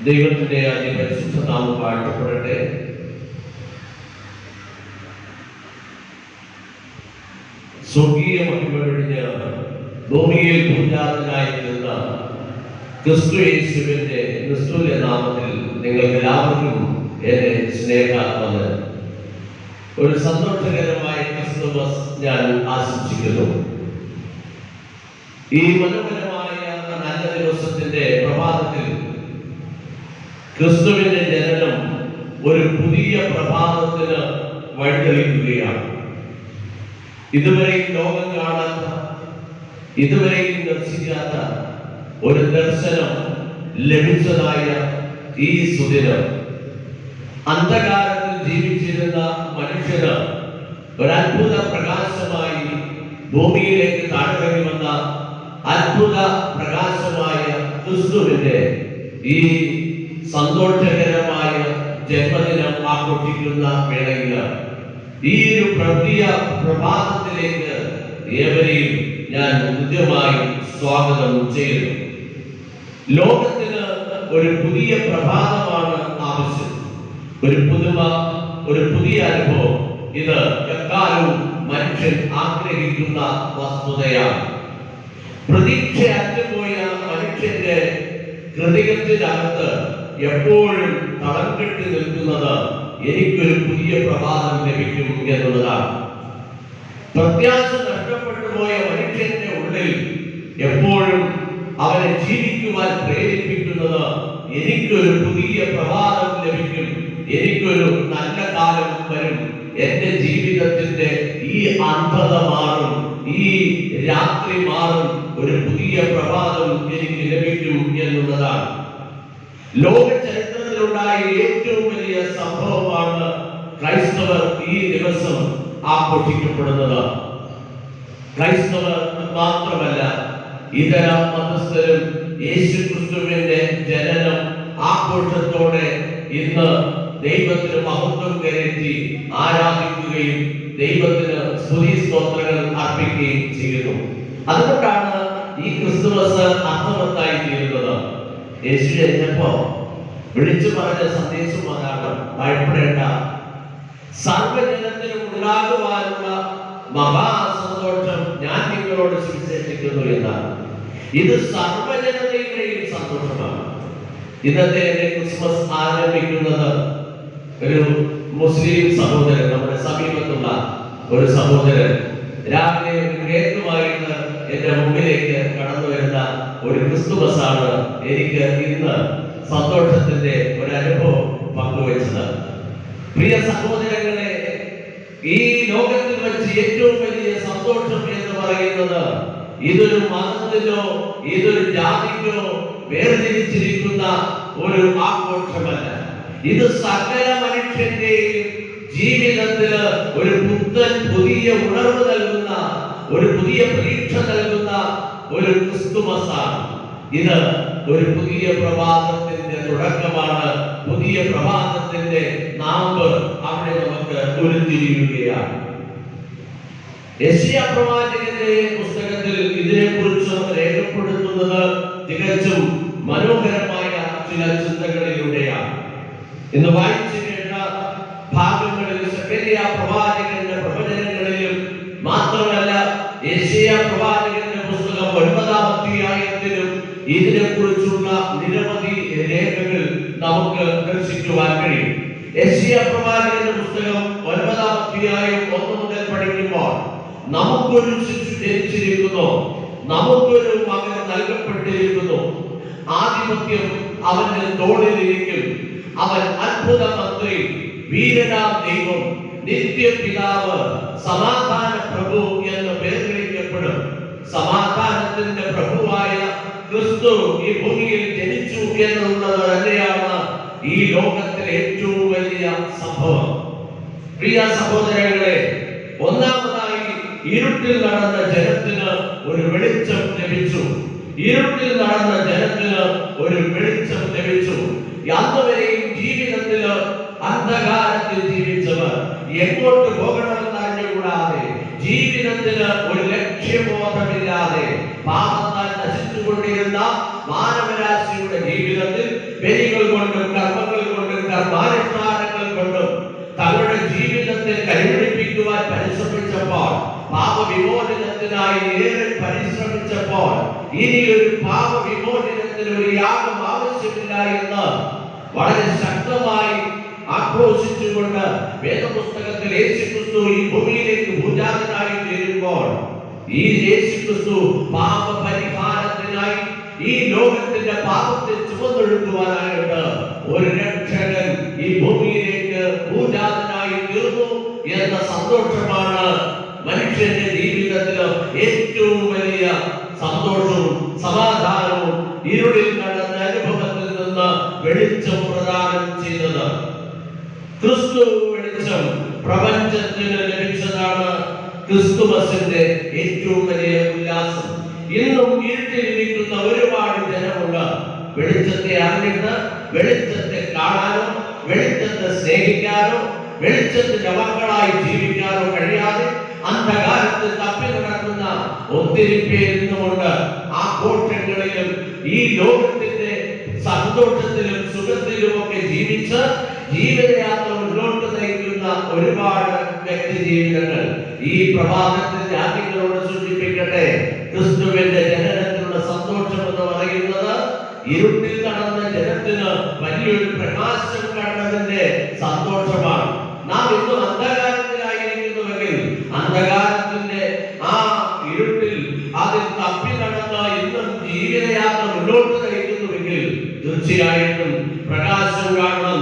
ദൈവത്തിന്റെ അതിപരിശുദ്ധ നാമം വാഴ്ത്തപ്പെടട്ടെ. സ്വർഗീയ മഹിമ വെടിഞ്ഞ് ഭൂമിയിൽ പൂജാതനായി തീർന്ന ക്രിസ്തു യേശുവിന്റെ ക്രിസ്തുവിന്റെ നാമത്തിൽ നിങ്ങൾക്ക് എല്ലാവർക്കും എന്റെ സ്നേഹവന്ദനം. ഒരു സന്തോഷകരമായ ക്രിസ്തുമസ് ഞാൻ ആശംസിക്കുന്നു. ഈ മനോഹരമായ നല്ല ദിവസത്തിന്റെ പ്രഭാതത്തിൽ ക്രിസ്തുവിന്റെ ജനനം ഒരു പുതിയ പ്രഭാതത്തിന് വഴിതെളിക്കുകയാണ്. ഇതുവരെയും ലോകം കാണാത്ത, ഇതുവരെയും ദർശിക്കാത്ത ഒരു ദർശനം ലഭിച്ചതായ ഈ സുദിനം അന്ധകാരത്തിൽ ജീവിച്ചിരുന്ന മനുഷ്യന് ഒരത്ഭുത പ്രകാശമായി ഭൂമിയിലേക്ക് താഴെയിറങ്ങി വന്ന അത്ഭുത പ്രകാശമായ ക്രിസ്തുവിന്റെ ഈ സന്തോഷകരമായ ജന്മദിനം ആഘോഷിക്കുന്ന വേളയിൽ ഈ ഒരു പുതിയ പ്രഭാതത്തിലേക്ക് ഏവരെയും ഞാൻ ഹൃദ്യമായി സ്വാഗതം ചെയ്യുന്നു. ലോകത്തിന് ഒരു പുതിയ പ്രഭാതമാണ് ആവശ്യം, ഒരു പുതുമ, ഒരു പുതിയ അനുഭവം. ഇത് എക്കാലവും മനുഷ്യൻ ആഗ്രഹിക്കുന്ന വസ്തുതയാണ്. പ്രതീക്ഷ അറ്റുപോയ മനുഷ്യന്റെ ഹൃദയത്തിനകത്ത് എപ്പോഴും തളം കെട്ടി നിൽക്കുന്നത് എനിക്കൊരു പുതിയ പ്രഭാതം ലഭിക്കും എന്നുള്ളതാണ്. പ്രത്യാശ നഷ്ടപ്പെട്ടു പോയ മനുഷ്യന്റെ ഉള്ളിൽ എപ്പോഴും അവനെ ജീവിക്കുവാൻ പ്രേരിപ്പിക്കുന്നത് എനിക്കൊരു പുതിയ പ്രഭാതം ലഭിക്കും, എനിക്കൊരു നല്ല കാലം വരും, എന്റെ ജീവിതത്തിന്റെ ഈ അന്ധത മാറും, ഈ രാത്രി മാറും, ഒരു പുതിയ പ്രഭാതം എനിക്ക് ലഭിക്കും എന്നുള്ളതാണ്. ലോക ചരിത്രത്തിലുണ്ടായ ഏറ്റവും വലിയ സംഭവമാണ് ക്രൈസ്തവർ ഈ ദിവസം ആഘോഷിക്കപ്പെടുന്നത്. ക്രൈസ്തവർ മാത്രമല്ല, ഇതര മതസ്ഥരും യേശുക്രിസ്തുവിന്റെ ജനനം ആഘോഷത്തോടെ ഇന്ന് ദൈവത്തിന് മഹത്വം കയറ്റി ആരാധിക്കുകയും ദൈവത്തിന് സ്തുതി സ്തോത്രങ്ങൾ അർപ്പിക്കുകയും ചെയ്യുന്നു. അതുകൊണ്ടാണ് ഈ ക്രിസ്തുമസ് അർത്ഥവത്തായി തീരുന്നത്. യേശു ജനിച്ചപ്പോ വിളിച്ചു പറഞ്ഞ സന്ദേശം അതാണ്: ഭയപ്പെടേണ്ട, സർവ്വജനത്തിനും ഉണ്ടാകുവാനുള്ള മഹാസന്തോഷം ഞാൻ നിങ്ങളോട് സുവിശേഷിക്കുന്നു എന്നാണ്. ഇത് സർവ്വജനതയുടെയും സന്തോഷമാണ്. ഇന്നത്തെ ക്രിസ്മസ് ആരംഭിക്കുന്നത് ഒരു മുസ്ലിം സഹോദരൻ, നമ്മുടെ സമീപത്തുള്ള ഒരു സഹോദരൻ രാവിലെ കേക്കുമായിട്ട് എന്റെ മുമ്പിലേക്ക് കടന്നു വരുന്ന ഒരു ക്രിസ്തുമസ് ആണ് എനിക്ക് ഇന്ന് സന്തോഷത്തിന്റെ ഒരു അനുഭവം പങ്കുവച്ചത്. പ്രിയ സഹോദരങ്ങളെ, ഈ ലോകത്തിൽ വെച്ച് ഏറ്റവും വലിയ സന്തോഷം എന്ന് പറയുന്നത് ഇതൊരു മതത്തിലോ ഇതൊരു ജാതിക്കോ വേർതിരിച്ചിരിക്കുന്ന ഒരു ആഘോഷമല്ല. ഇത് സകല മനുഷ്യന്റെയും ജീവിതത്തിന് ഒരു പുതിയ ഉണർവ് നൽകുന്ന, ഒരു പുതിയ പ്രതീക്ഷ നൽകുന്ന ഒരു ക്രിസ്തുമസാണ്. ഇത് ഒരു പുതിയ പ്രഭാതത്തിന്റെ തുടക്കമാണ്. പുതിയ പ്രഭാതത്തിന്റെ നാമ്പ് അവിടെ നമുക്ക് ഉരുത്തിരിയുകയാണ്. യെശയ്യാ പ്രവാചകന്റെ പുസ്തകത്തിൽ ഇതിനെക്കുറിച്ച് രേഖപ്പെടുത്തുന്നത് തികച്ചും മനോഹരമായ ചില ചിന്തകളിലൂടെയാണ്. ഇന്ന് വായിച്ചു കേട്ട ഭാഗങ്ങളിൽ സഖറിയാ പ്രവാചകന്റെ പ്രവചനങ്ങളിലും മാത്രമല്ല, യെശയ്യാ പ്രവാചകന്റെ പുസ്തകം 9-ാം അധ്യായത്തിലും ഇതിനെക്കുറിച്ചുള്ള നിരവധി രേഖകൾ നമുക്ക് ദർശിക്കുവാൻ കഴിയും. യെശയ്യാ പ്രവാചകന്റെ പുസ്തകം 9-ാം അധ്യായം 1 മുതൽ പഠിക്കുമ്പോൾ നമുക്കൊരു ശിശു ജനിച്ചിരിക്കുന്നു, നമുക്കൊരു മകൻ നൽകപ്പെട്ടിരിക്കുന്നു, ആധിപത്യം അവന്റെ തോളിലിരിക്കും, അവൻ അത്ഭുത മന്ത്രി, വീരനാം ദൈവം, നിത്യപിതാവ്, സമാധാന പ്രഭു എന്ന് പേർ വിളിക്കപ്പെടും. സമാധാനത്തിന്റെ പ്രഭുവായ ക്രിസ്തു ഈ ഭൂമിയിൽ ജനിച്ചു എന്നുള്ളത് തന്നെയാണ് ഈ ലോകത്തിലെ ഏറ്റവും വലിയ സംഭവം. പ്രിയ സഹോദരങ്ങളെ, ഒന്നാമതായി ഇരുട്ടിൽ നടന്ന ജനത്തിന് ഒരു വെളിച്ചം ലഭിച്ചു. ഇരുട്ടിൽ നടന്ന ജനത്തിന് ഒരു വെളിച്ചം ലഭിച്ചു. അതുവരെയും ജീവിതത്തിൽ അന്ധകാരത്തിൽ ജീവിച്ചവർ എങ്ങോട്ട് പോകണമെന്ന് അറിഞ്ഞുകൂടാതെ, ജീവിതത്തിന് ഒരു ലക്ഷ്യബോധമില്ലാതെ പാപത്താൽ നശിച്ചുകൊണ്ടിരുന്ന മാനവരാശിയുടെ ജീവിതത്തിൽ ബലികൾ കർമാനുഷ്ഠാനങ്ങൾ കൊണ്ടും തങ്ങളുടെ ജീവിതത്തെ കരുപിടിപ്പിക്കുവാൻ പരിശ്രമിച്ചപ്പോൾ, പാപവിമോചനത്തിനായി ഏറെ പരിശ്രമിച്ചപ്പോൾ, ഇനിയൊരു പാപവിമോചനത്തിന് ഒരു യാഗം ആവശ്യമില്ല എന്ന് വളരെ ശക്തമായി ആക്രോശിച്ചുകൊണ്ട് വേദപുസ്തകത്തിൽ യേശുക്രിസ്തു ഈ ഭൂമിയിലേക്ക് ഭൂജാതനായി തീരുമ്പോൾ, ഈ യേശുക്രിസ്തു പാപപരിഹാരത്തിനായി ഈ ലോകത്തിന്റെ പാപത്തെ ചുമന്നൊഴുക്കുവാനായിട്ട് ഒരു രക്ഷകൻ ഈ ഭൂമിയിലേക്ക് ഭൂജാതനായി തീർന്നു എന്ന സന്തോഷമാണ് മനുഷ്യന്റെ ജീവിതത്തിലെ ഏറ്റവും വലിയ സന്തോഷവും സമാധാനവും ഇരുളിൽ നടന്ന അനുഭവത്തിൽ നിന്ന് വെളിച്ചം പ്രദാനം ചെയ്തത്. ക്രിസ്തു വെളിച്ചം പ്രപഞ്ചത്തിന് ലഭിച്ചതാണ് ക്രിസ്തുമസിന്റെ ഏറ്റവും വലിയ ഉല്ലാസം. ഇന്നും ഇരുട്ടിലിരിക്കുന്ന ഒരുപാട് ജനമുണ്ട്. വെളിച്ചത്തെ അറിഞ്ഞിട്ട് വെളിച്ചത്തെ കാണാനോ വെളിച്ചത്തെ സ്നേഹിക്കാനോ വെളിച്ചത്തിന്റെ മക്കളായി ജീവിക്കാനോ കഴിയാതെ അന്ധകാരത്തിൽ തപ്പി നടക്കുന്ന ഒത്തിരി പേരുന്നുകൊണ്ട് ആഘോഷങ്ങളിലും ഈ ലോകത്തിന്റെ സന്തോഷത്തിലും സുഖത്തിലും ഒക്കെ ജീവിച്ച് ജീവിതയാത്ര മുന്നോട്ട് നയിക്കുന്ന ഒരുപാട് വ്യക്തി ജീവിതങ്ങൾ ഈ പ്രഭാതത്തിൽ ആദ്യങ്ങളോട് സൂചിപ്പിക്കട്ടെ. ക്രിസ്തുവിന്റെ ജനനത്തിലുള്ള സന്തോഷം എന്ന് പറയുന്നത് ഇരുട്ടിൽ നടന്ന ജനത്തിന് വലിയൊരു പ്രകാശം കണ്ടതിന്റെ സന്തോഷമാണ്. നാം ഇന്ന് അന്ധകാരത്തിലായിരിക്കുന്നുവെങ്കിൽ അന്ധകാരത്തിന്റെ ആ ഇരുട്ടിൽ അതിൽ തപ്പി നടന്ന ഇന്നും ജീവിതയാത്ര മുന്നോട്ട് നയിക്കുന്നുവെങ്കിൽ തീർച്ചയായിട്ടും പ്രകാശം കാണണം.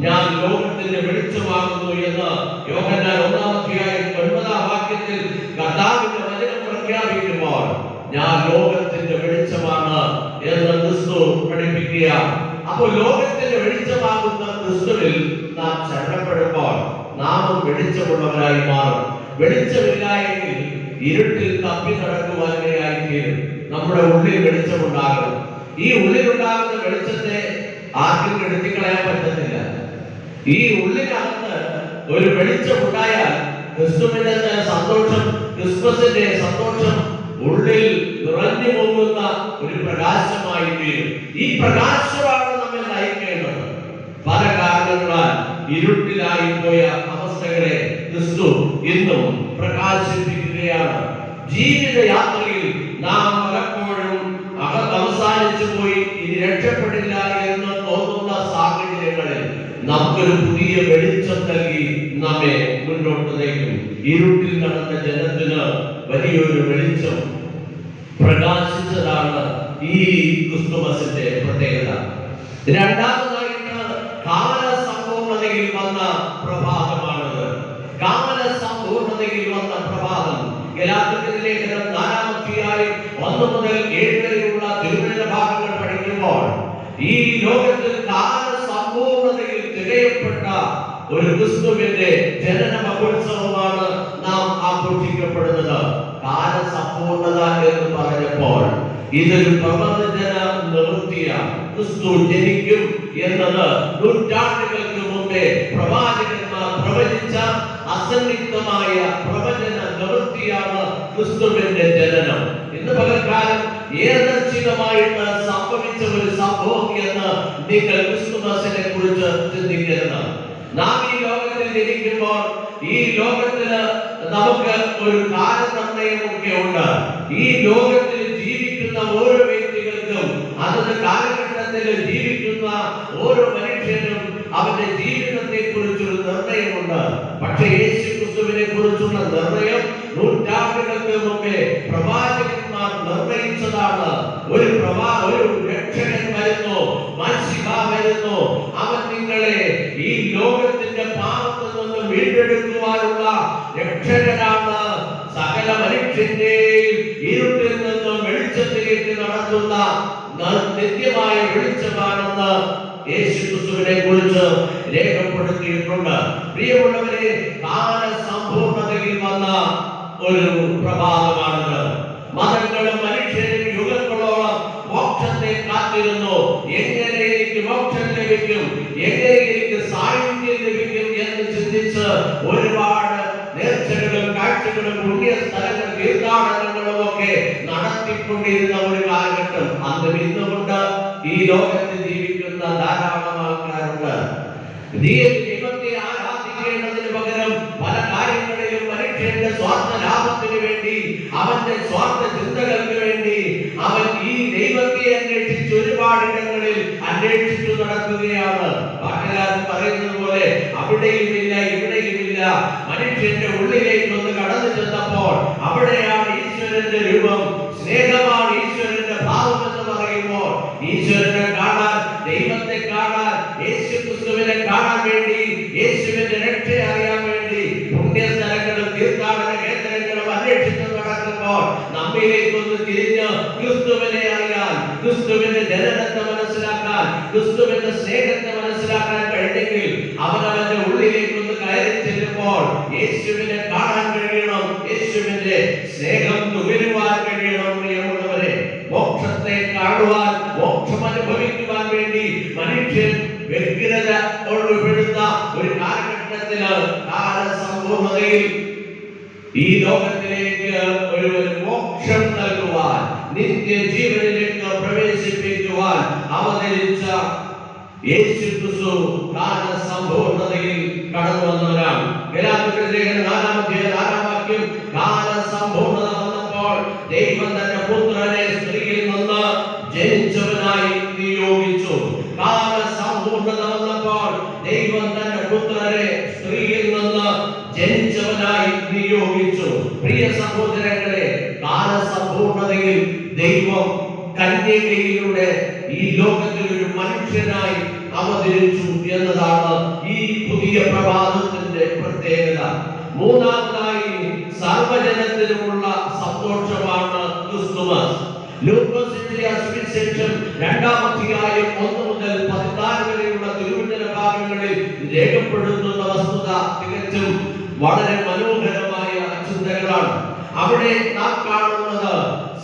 ഞാൻ ലോകത്തിന്റെ വെളിച്ചമാകുന്നു എന്ന് യോഹന്നാൻ 1:9 കർത്താവിന്റെ വചനം പ്രഖ്യാപിക്കുമ്പോൾ, ഞാൻ ലോകത്തിന്റെ വെളിച്ചമാണ് എന്ന് ക്രിസ്തു പഠിപ്പിക്കുക. അപ്പോൾ ലോകത്തിന്റെ വെളിച്ചമാകുന്ന ക്രിസ്തുവിൽ നാം ശരണപ്പെടുമ്പോൾ നാമും വെളിച്ചമുള്ളവരായി മാറും. വെളിച്ചമില്ല എങ്കിൽ ഇരുട്ടിൽ തപ്പി നടക്കുവാനായി തീരും. നമ്മുടെ ഉള്ളിൽ വെളിച്ചമുണ്ടാകണം. ഈ ഉള്ളിലുണ്ടാകുന്ന വെളിച്ചത്തെ ആർക്കും കെടുത്തിക്കളയാൻ പറ്റത്തില്ല. ഈ ഉള്ളിനകത്ത് ഒരു വെളിച്ചമുണ്ടായാൽ ക്രിസ്തുവിന്റെ സന്തോഷം, ക്രിസ്മസിന്റെ സന്തോഷം ഉള്ളിൽ നിറഞ്ഞു പോകുന്ന ഒരു പ്രകാശമായി തീരും. ഈ പ്രകാശമാണ് നമ്മെ നയിക്കേണ്ടത്. പല കാരണങ്ങളാൽ ഇരുട്ടിലായി പോയ അവസ്ഥകളെ ക്രിസ്തു ഇന്നും പ്രകാശിപ്പിക്കുകയാണ്. ജീവിതയാത്രയിൽ നാം പലപ്പോഴും അവസാനിച്ചു പോയി ഇനി രക്ഷപ്പെടില്ല എന്ന് തോന്നുന്ന സാഹചര്യങ്ങളിൽ നമുക്കൊരു പുതിയ വെളിച്ചം നൽകി നമ്മെ മുന്നോട്ട് നയിക്കും. ഇരുട്ടിൽ നടന്ന ജനത്തിന് വലിയൊരു വെളിച്ചം പ്രകാശിച്ചതാണ് ഈ ക്രിസ്തുമസിന്റെ പ്രത്യേകത. രണ്ടാമതായിട്ട് കാലസമ്പൂർണതയിൽ വന്ന പ്രഭാതമാണത്. കാലസമ്പൂർണതയിൽ വന്ന പ്രഭാതം ഗലാത്യരുടെ ലേഖനം 4:1 മുതൽ 7 വരെയുള്ള തിരുവചന ഭാഗങ്ങൾ പഠിക്കുമ്പോൾ, ഈ ലോകത്തിൽ കാലസമ്പൂർണതയിൽ തികയപ്പെട്ട ഒരു ക്രിസ്തുവിന്റെ ജനന മഹോത്സവമാണ് നാം ആഘോഷിക്കപ്പെടുന്നത്. കാലസമ്പൂർണത എന്ന് പറഞ്ഞപ്പോൾ ഇതൊരു പ്രവചന നിവൃത്തിയാണ്. ക്രിസ്തു ജനിക്കും എന്നത് നൂറ്റാണ്ടുകൾക്ക് മുമ്പേ പ്രവാചകന്മാർ പ്രവചിച്ച അസന്നിഗ്ധമായ പ്രവചന നിവൃത്തിയാണ് ക്രിസ്തുവിന്റെ ജനനം. ഇന്ന് പകൽക്കാലം ഏകർച്ഛികമായിട്ട് സംഭവിച്ച ഒരു സംഭവം എന്ന് നിങ്ങൾ ക്രിസ്തുമസിനെ കുറിച്ച് ചിന്തിക്കരുത്. നാം ഈ ലോകത്തിൽ ജനിക്കുമ്പോൾ ഈ ലോകത്തിന് നമുക്ക് ഒരു കാലനിർണയമൊക്കെ ഉണ്ട്. ഈ ലോകത്തിൽ ജീവിക്കുന്ന ഓരോ വ്യക്തികൾക്കും അതത് കാലഘട്ടത്തിൽ ജീവിക്കുന്ന ഓരോ മനുഷ്യനും അവന്റെ ജീവിതത്തെ കുറിച്ചൊരു നിർണയമുണ്ട്. പക്ഷേ യേശു ക്രിസ്തുവിനെ കുറിച്ചുള്ള നിർണയം നൂറ്റാണ്ടുകൾക്ക് മുമ്പേ പ്രവാചകന്മാർ നിർണയിച്ചതാണ്. ഒരു രക്ഷകൻ വരുന്നു, മനുഷ്യ വരുന്നു, അവൻ നിങ്ങളെ ഈ ലോകത്തിന്റെ പാപത്തിൽ നിന്ന് വീണ്ടെടുക്കുവാനുള്ള രക്ഷകനാണ്. സകല മനുഷ്യന്റെയും ഇരുട്ടിൽ നിന്ന് വെളിച്ചത്തിലേക്ക് നടത്തുന്ന നിത്യമായ വെളിച്ചമാണെന്ന് യേശു ക്രിസ്തുവിനെ കുറിച്ച് രേഖപ്പെടുത്തിയിട്ടുണ്ട്. പ്രിയമുള്ളവരെ, കാലസമ്പൂർണതയിൽ വന്ന ഒരു പ്രഭാതമാണിത്. മതങ്ങളും മനുഷ്യരും യുഗങ്ങളോളം മോക്ഷത്തെ കാത്തിരുന്നു. എങ്ങനെ എനിക്ക് മോക്ഷം ലഭിക്കും, എങ്ങനെ എനിക്ക് സായുജ്യം ലഭിക്കും എന്ന് ചിന്തിച്ച് ഒരുപാട് നേർച്ചകളും കാഴ്ചകളും പുണ്യ സ്ഥലങ്ങൾ തീർത്ഥാടനങ്ങളും ഒക്കെ നടത്തിക്കൊണ്ടിരുന്ന ഒരു കാലഘട്ടം അന്ന് ഇന്നുകൊണ്ട് ഈ ലോകത്തിൽ ജീവിക്കുന്ന ധാരാളം ആൾക്കാരുണ്ട്. ദൈവത്തെ ആരാധിക്കേണ്ടതിന് പകരം പല കാര്യങ്ങളിലും മനുഷ്യന്റെ സ്വാർത്ഥ ലാഭത്തിന് വേണ്ടി, അവന്റെ സ്വാർത്ഥ ചിന്തകൾക്ക് വേണ്ടി അവൻ ഈ ദൈവത്തെ അന്വേഷിച്ച് ഒരുപാടിടങ്ങളിൽ അന്വേഷിച്ചു നടക്കുകയാണ്. പാട്ടുകാരൻ പറയുന്നത് പോലെ അവിടെയുമില്ല ഇവിടെയുമില്ല. മനുഷ്യന്റെ ഉള്ളിലേക്ക് ഒന്ന് കടന്നു ചെന്നപ്പോൾ അവിടെയാണ് ഈശ്വരന്റെ രൂപം, സ്നേഹമാണ് ഈശ്വരന്റെ ഭാവം എന്ന് പറയുമ്പോൾ ഈശ്വരനെ കാണാൻ, ദൈവത്തെ കാണാൻ, യേശുക്രിസ്തുവിനെ കാണാൻ വേണ്ടി, യേശുവിന്റെ രക്ഷ അറിയാൻ വേണ്ടി പുണ്യസ്ഥലങ്ങളും തീർത്ഥാടന കേന്ദ്രങ്ങളും അന്വേഷിച്ചു നടക്കുമ്പോൾ നമ്മിലേക്കൊന്ന് തിരിഞ്ഞ് ക്രിസ്തുവിനെ അറിയാൻ, ക്രിസ്തുവിന്റെ ജനനത്തെ മനസ്സിലാക്കാൻ, ക്രിസ്തുവിന്റെ സ്നേഹത്തെ മനസ്സിലാക്കാൻ കഴിഞ്ഞെങ്കിൽ അവനവന്റെ ഉള്ളിലേക്കൊന്ന് കയറി ചെല്ലുമ്പോൾ യേശുവിനെ കാണാൻ കഴിയണം, യേശുവിന്റെ സ്നേഹം നുകരുവാൻ കഴിയണം. പ്രിയമുള്ളവരെ, മോക്ഷത്തെ കാണുവാൻ, മോക്ഷം അനുഭവിക്കുവാൻ വേണ്ടി മനുഷ്യൻ വ്യഗ്രത ഉൾപ്പെടുന്ന ഒരു കാലഘട്ടത്തില്, കാലസമ്പൂർണതയിൽ ഈ ലോകത്തിലേക്ക് ഒരു മോക്ഷം നൽകുവാൻ, നിത്യജീവനിലേക്ക് പ്രവേശിപ്പിക്കുവാൻ അവതരിച്ച യേശുക്രിസ്തു കാലസമ്പൂർണതയിൽ കടന്നു വന്നവരാണ്. ഗലാത്യർ 4:4 കാലസമ്പൂർണത വന്നപ്പോൾ ദൈവം തന്റെ പുത്രനെ സ്ത്രീയിൽ നിന്ന് ജനിച്ചവനായി നിയോഗിച്ചു. കാലസമ്പൂർണത വന്നപ്പോൾ ദൈവം തന്റെ പുത്രനെ സ്ത്രീയിൽ നിന്ന് ജനിച്ചവനായി നിയോഗിച്ചു. പ്രിയ സഹോദരങ്ങളെ, കാലസമ്പൂർണതയിൽ ദൈവം കന്യകയിലൂടെ ഈ ലോകത്തിൽ ഒരു മനുഷ്യനായി അവതരിച്ചു എന്നതാണ് ഈ പുതിയ പ്രഭാതത്തിന്റെ പ്രത്യേകത. മൂന്നാമതായി സർവജനത്തിനുമുള്ള സന്തോഷമാണ് ക്രിസ്തുമസ്. ലൂക്കോസിന്റെ സുവിശേഷം 2-ാം 1 മുതൽ 14 വരെയുള്ള തിരുവചന ഭാഗങ്ങളിൽ രേഖപ്പെടുത്തുന്ന വസ്തുത തികച്ചും വളരെ മനോഹരമായ ചിന്തകളാണ്. അവിടെ നാം കാണുന്നത്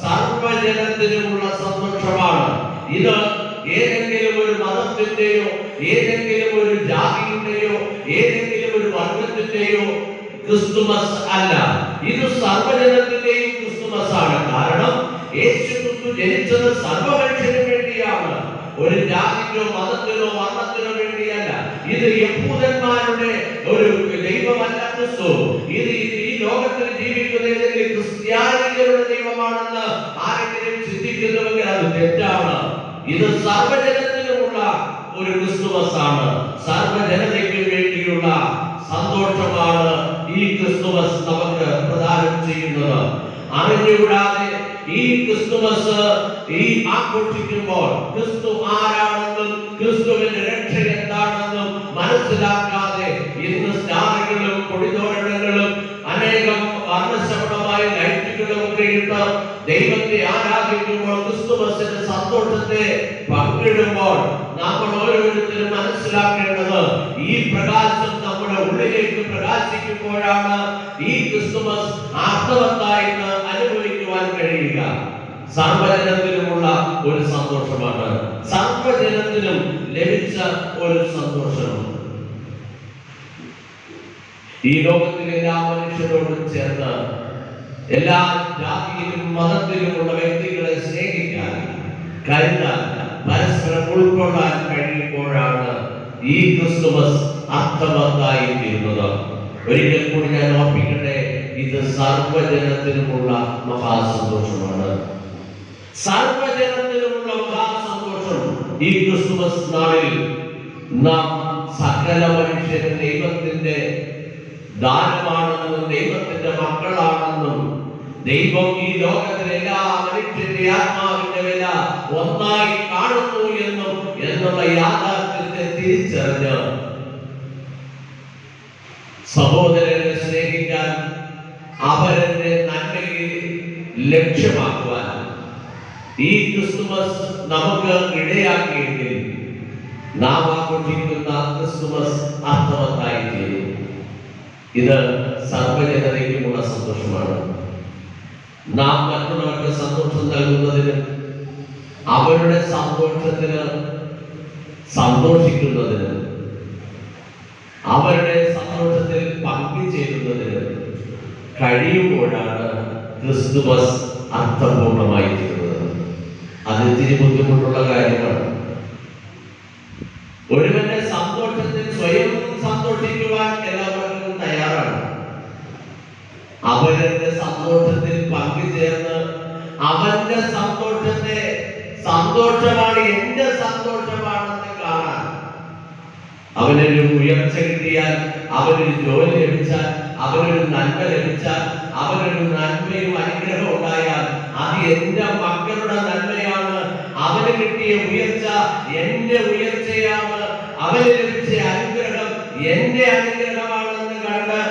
സർവജനത്തിനുമുള്ള സന്തോഷമാണ്. ഇത് ഏതെങ്കിലും ഒരു മതത്തിന്റെയോ, ഏതെങ്കിലും ഒരു ജാതിയുടെയോ, ഏതെങ്കിലും ഒരു വർഗത്തിന്റെയോ ക്രിസ്തുമസ് അല്ല. ഇത് സർവജനത്തിന്റെയും ക്രിസ്തുമസ് ആണ്. കാരണം യേശുക്രിസ്തു ജനിച്ചത് സർവമനുഷ്യന് വേണ്ടിയാണ്, ഒരു ജാതിക്കോ മതത്തിനോ വർണ്ണത്തിനോ വേണ്ടിയല്ല. ഇത് യഹൂദന്മാരുടെ ഒരു ദൈവമല്ല ക്രിസ്തു. ഇത് ഈ ലോകത്തിൽ ജീവിക്കുന്ന ഏതെങ്കിലും ക്രിസ്ത്യാനികളുടെ ദൈവമാണെന്ന് ആരെങ്കിലും ചിന്തിക്കുന്നുവെങ്കിൽ അത് തെറ്റാണ്. ഇത് സർവജനത്തിനുമുള്ള ഒരു ക്രിസ്തുമസ് ആണ്. സർവജനതയ്ക്ക് വേണ്ടിയുള്ള സന്തോഷമാണ് ഈ ക്രിസ്തുമസ് നമുക്ക് പ്രദാനം ചെയ്യുന്നത്. അറിഞ്ഞുകൂടാതെ ഈ ക്രിസ്തുമസ് ഈ ആഘോഷിക്കുമ്പോൾ ക്രിസ്തു ആരാണെന്നും ക്രിസ്തുവിന്റെ രക്ഷ എന്താണെന്നും മനസ്സിലാക്കാതെ ഇന്ന് സ്റ്റാറുകളും കൊടിതോരണങ്ങളും അനേകം വർണ്ണശബളമായ ലൈറ്റുകളും ഒക്കെ ഇട്ട് ദൈവത്തെ ആരാധിക്കുമ്പോൾ, ക്രിസ്തുമസിന്റെ സന്തോഷത്തെ പങ്കിടുമ്പോൾ നമ്മൾ ഓരോരുത്തരും മനസ്സിലാക്കേണ്ടത് ഈ പ്രകാശം നമ്മുടെ ഉള്ളിലേക്ക് പ്രകാശിക്കുമ്പോഴാണ് ഈ ക്രിസ്തുമസ് അർത്ഥവത്തായിട്ട് അനുഭവിക്കുവാൻ കഴിയുക. സർവജനത്തിനുമുള്ള ഒരു സന്തോഷമാണ്, സർവജനത്തിനും ലഭിച്ച ഒരു സന്തോഷം. ഈ ലോകത്തിലെ എല്ലാ മനുഷ്യരോടും ചേർന്ന് എല്ലാ ജാതിയിലും മതത്തിലുമുള്ള വ്യക്തികളെ സ്നേഹിക്കാൻ, കരുതാൻ, പരസ്പരം ഉൾക്കൊള്ളാൻ കഴിയുമ്പോഴാണ് ഈ ക്രിസ്തുമസ് അർത്ഥവത്തായി തീരുന്നത്. ഒരിക്കൽ കൂടി ഞാൻ ഓർപ്പിക്കട്ടെ, ഇത് സർവജനത്തിനുമുള്ള മഹാസന്തോഷമാണ്. സർവജനത്തിനുമുള്ള മഹാസന്തോഷം ഈ ക്രിസ്തുമസ് നാളിൽ നാം സകല മനുഷ്യരും ദൈവത്തിന്റെ ദാനമാണെന്നും ദൈവത്തിന്റെ മക്കളാണെന്നും ദൈവം ഈ ലോകത്തിലെ എല്ലാ മനുഷ്യന്റെ ആത്മാവിന്റെ വില ഒന്നായി കാണുന്നു എന്നും എന്നുള്ള യാഥാർത്ഥ്യത്തെ തിരിച്ചറിഞ്ഞ് സഹോദരനെ സ്നേഹിക്കാൻ, അവരുടെ നന്മയിൽ ലക്ഷ്യമാക്കുവാൻ ഈ ക്രിസ്തുമസ് നമുക്ക് ഇടയാക്കിയെങ്കിൽ നാം ആഘോഷിക്കുന്ന ക്രിസ്തുമസ് അർത്ഥവത്തായി തീരും. ഇത് സർവജനതയ്ക്കുമുള്ള സന്തോഷമാണ്. നാം മറ്റുള്ളവർക്ക് സന്തോഷം നൽകുന്നതിന്, അവരുടെ സന്തോഷത്തിന് സന്തോഷിക്കുന്നതിന്, അവരുടെ സന്തോഷത്തിൽ പങ്കുചേരുന്നതിന് കഴിയുമ്പോഴാണ് ക്രിസ്തുമസ് അർത്ഥപൂർണമായി തീരുന്നത്. അത് ഇത്തിരി ബുദ്ധിമുട്ടുള്ള കാര്യമാണ്. ഒരുവന്റെ സന്തോഷത്തിൽ സ്വയം സന്തോഷിക്കുവാൻ എല്ലാവർക്കും തയ്യാറാണ്. അവരുടെ സന്തോഷത്തിൽ പങ്കുചേർന്ന് അവന്റെ സന്തോഷത്തെ സന്തോഷമാണ് എന്റെ സന്തോഷമാണെന്ന് കാണാൻ, അവനൊരു ഉയർച്ച കിട്ടിയാൽ, അവനൊരു ജോലി ലഭിച്ചാൽ, അവനൊരു നന്മ ലഭിച്ചാൽ, അവനൊരു നന്മയും അനുഗ്രഹം ഉണ്ടായാൽ അത് എന്റെ മക്കളുടെ നന്മയാണ്, അവന് കിട്ടിയ ഉയർച്ച എന്റെ ഉയർച്ചയാണ്, അവന് ലഭിച്ച അനുഗ്രഹം എന്റെ അനുഗ്രഹമാണെന്ന് കണ്ട്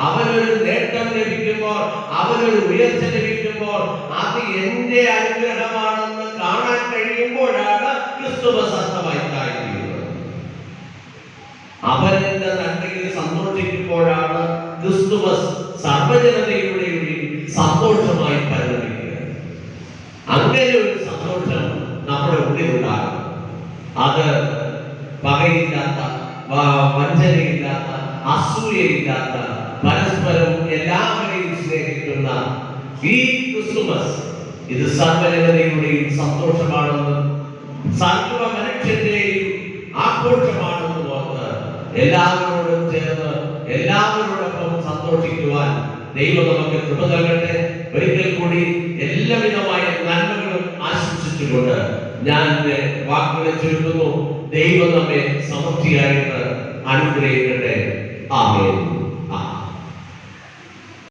അവനൊരു നേട്ടം ലഭിക്കുമ്പോൾ, അവനൊരു ഉയർച്ച ലഭിക്കുമ്പോൾ അത് എന്റെ അനുഗ്രഹമാണെന്ന് കാണാൻ കഴിയുമ്പോഴാണ് ക്രിസ്തുമസ് അർത്ഥമായി തീരുന്നത്. അവന്റെ നന്മയിൽ സന്തോഷിക്കുമ്പോഴാണ് ക്രിസ്തുമസ് സർവ്വജനതയുടെ സന്തോഷമായി പരിണമിക്കുക. അങ്ങനെ ഒരു സന്തോഷം നമ്മുടെ ഉള്ളിലുണ്ടാകും. അത് പകയില്ലാത്ത, വഞ്ചനയില്ലാത്ത, അസൂയയില്ലാത്ത, പരസ്പരം എല്ലാവരെയും സ്നേഹിക്കുന്ന ഈ ക്രിസ്തുമസ് ഇത് സർവ്വജനതയുടെയും സന്തോഷമാണെന്നും സർവ്വ മനുഷ്യന്റെയും ആഘോഷമാണെന്നും ഓർത്ത് എല്ലാവരോടും ചേർന്ന് എല്ലാവരോടൊപ്പം സന്തോഷിക്കുവാൻ ദൈവം നമുക്ക് കൃപ നൽകട്ടെ. ഒരിക്കൽ കൂടി എല്ലാവിധമായ നന്മകളും ആശംസിച്ചുകൊണ്ട് ഞാൻ എന്റെ വാക്കുകളെ ചുരുക്കുന്നു. ദൈവം നമ്മെ സമൃദ്ധിയായിട്ട് അനുഗ്രഹിക്കട്ടെ. ആമേൻ.